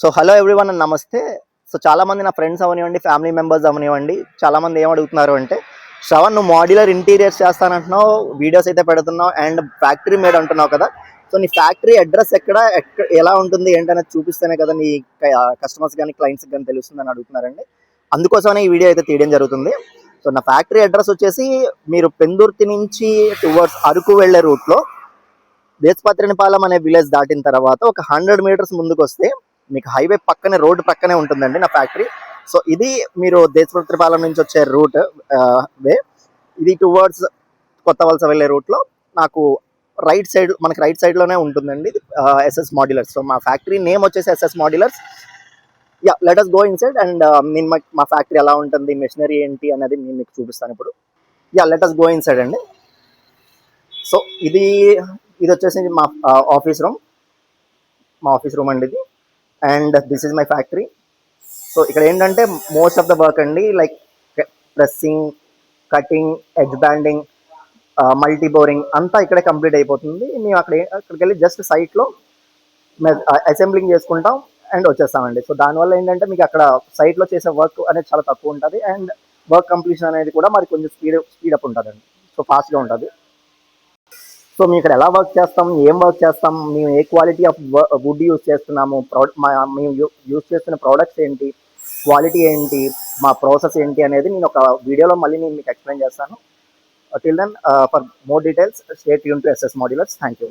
So hello everyone and నమస్తే. So చాలామంది నా ఫ్రెండ్స్ అవనివ్వండి, ఫ్యామిలీ మెంబర్స్ అవనివ్వండి, చాలామంది ఏం అడుగుతున్నారు అంటే, శ్రవణ్ నువ్వు మాడ్యులర్ ఇంటీరియర్స్ చేస్తానంటున్నావు, వీడియోస్ అయితే పెడుతున్నావు అండ్ ఫ్యాక్టరీ మేడ్ అంటున్నావు కదా. సో నీ ఫ్యాక్టరీ అడ్రస్ ఎక్కడ ఎలా ఉంటుంది ఏంటనేది చూపిస్తేనే కదా నీ కస్టమర్స్ కానీ క్లయింట్స్ కానీ తెలుస్తుందని అడుగుతున్నారండి. అందుకోసమనే ఈ వీడియో అయితే తీయడం జరుగుతుంది. సో నా ఫ్యాక్టరీ అడ్రస్ వచ్చేసి మీరు పెందుర్తి నుంచి టువర్డ్స్ అరకు వెళ్ళే రూట్లో దేశపత్రినిపాలెం అనే విలేజ్ దాటిన తర్వాత ఒక 100 మీటర్స్ ముందుకు వస్తే మీకు హైవే పక్కనే, రోడ్డు పక్కనే ఉంటుందండి నా ఫ్యాక్టరీ. సో ఇది మీరు దేశపత్రిపాలెం నుంచి వచ్చే రూట్ వే. ఇది టువర్డ్స్ కొత్త వలస వెళ్ళే రూట్లో నాకు రైట్ సైడ్, మనకి రైట్ సైడ్లోనే ఉంటుందండి ఎస్ఎస్ మాడ్యులర్స్. సో మా ఫ్యాక్టరీ నేమ్ వచ్చేసి SS modulars. Yeah, let us go inside and నేను మా ఫ్యాక్టరీ ఎలా ఉంటుంది, మెషినరీ ఏంటి అనేది నేను మీకు చూపిస్తాను ఇప్పుడు. Yeah, let us go inside అండి. సో ఇది వచ్చేసి మా ఆఫీస్ రూమ్ అండి ఇది. And this is my factory. So ఇక్కడ ఏంటంటే మోస్ట్ ఆఫ్ ద వర్క్ అండి, like pressing, cutting, edge banding, multi boring అంతా ఇక్కడే కంప్లీట్ అయిపోతుంది. మేము అక్కడికి వెళ్ళి జస్ట్ సైట్లో అసెంబ్లింగ్ చేసుకుంటాం అండ్ వచ్చేస్తామండి. సో దానివల్ల ఏంటంటే మీకు అక్కడ సైట్లో చేసే వర్క్ అనేది చాలా తక్కువ ఉంటుంది అండ్ వర్క్ కంప్లీషన్ అనేది కూడా మరి కొంచెం స్పీడప్ ఉంటుందండి. సో ఫాస్ట్గా ఉంటుంది. సో మేము ఇక్కడ ఎలా వర్క్ చేస్తాం, ఏం వర్క్ చేస్తాం, మేము ఏ క్వాలిటీ ఆఫ్ వుడ్ యూజ్ చేస్తున్నాము, మేము యూజ్ చేస్తున్న ప్రోడక్ట్స్ ఏంటి, క్వాలిటీ ఏంటి, మా ప్రాసెస్ ఏంటి అనేది నేను ఒక వీడియోలో మళ్ళీ నేను మీకు ఎక్స్ప్లెయిన్ చేస్తాను. Till then for more details stay tune to SS modulars. Thank you.